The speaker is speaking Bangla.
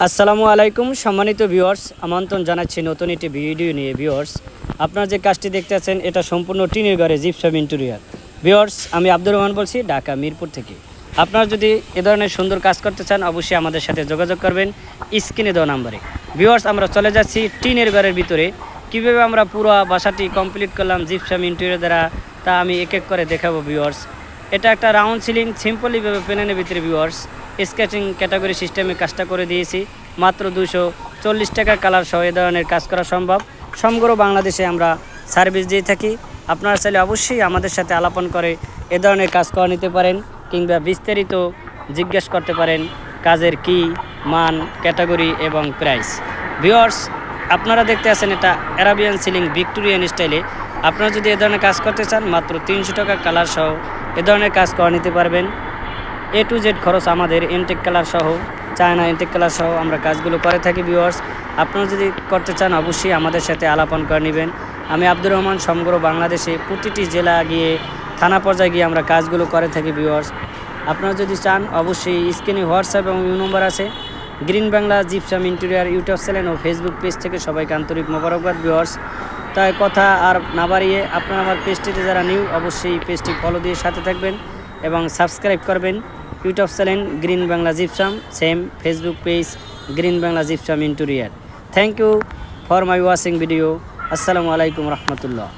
আসসালামু আলাইকুম সম্মানিত ভিউয়ার্স, আমন্ত্রণ জানাচ্ছি নতুন একটি ভিডিও নিয়ে। ভিউয়ার্স, আপনারা যে কাজটি দেখতে আছেন এটা সম্পূর্ণ টিনের ঘরে জিপসাম ইন্টেরিয়র। ভিউয়ার্স, আমি আব্দুর রহমান বলছি, ঢাকা মিরপুর থেকে। আপনারা যদি এ ধরনের সুন্দর কাজ করতে চান অবশ্যই আমাদের সাথে যোগাযোগ করবেন স্ক্রিনে দেওয়া নাম্বারে। ভিউয়ার্স, আমরা চলে যাচ্ছি টিনের ঘরের ভিতরে। কীভাবে আমরা পুরো বাসাটি কমপ্লিট করলাম জিপসাম ইন্টেরিয়র দ্বারা, তা আমি এক এক করে দেখাবো। ভিউয়ার্স, এটা একটা রাউন্ড সিলিং সিম্পলিভাবে প্ল্যানের ভিতরে। ভিউয়ার্স, স্কেচিং ক্যাটাগরি সিস্টেমে কাজটা করে দিয়েছি মাত্র 240 টাকা। কালার সহ এ ধরনের কাজ করা সম্ভব। সমগ্র বাংলাদেশে আমরা সার্ভিস দিয়ে থাকি। আপনারা চাইলে অবশ্যই আমাদের সাথে আলাপন করে এ ধরনের কাজ করে নিতে পারেন, কিংবা বিস্তারিত জিজ্ঞেস করতে পারেন কাজের কি মান, ক্যাটাগরি এবং প্রাইস। ভিউয়ার্স, আপনারা দেখতে আছেন এটা অ্যারাবিয়ান সিলিং ভিক্টোরিয়ান স্টাইলে। আপনারা যদি এ ধরনের কাজ করতে চান মাত্র 300 টাকা কালার সহ এ ধরনের কাজ করে নিতে পারবেন। A to Z খরচ আমাদের। ইনটেক কালার সহ, চায়না ইনটেক কালার সহ আমরা কাজগুলো করে থাকি। ভিউয়ার্স, আপনারা যদি করতে চান অবশ্যই আমাদের সাথে আলাপন করে নেবেন। আমি আব্দুর রহমান সমগ্র বাংলাদেশে প্রতিটি জেলা গিয়ে, থানা পর্যায়ে গিয়ে আমরা কাজগুলো করে থাকি। ভিউয়ার্স, আপনারা যদি চান অবশ্যই স্ক্রিনে হোয়াটসঅ্যাপ এবং ইউ নম্বর আছে। Green Bangla gypsum interior YouTube channel ও ফেসবুক পেজ থেকে সবাইকে আন্তরিক মোবারকবাদ। ভিউয়ার্স, তাই কথা আর না বাড়িয়ে আপনারা আমার পেজটিতে যারা নিউ অবশ্যই পেজটি ফলো দিয়ে সাথে থাকবেন এবং সাবস্ক্রাইব করবেন। YouTube channel green Bangla gypsum, same Facebook page green Bangla gypsum interior. Thank you for my watching video. আসসালামু আলাইকুম রহমতুল্লাহ।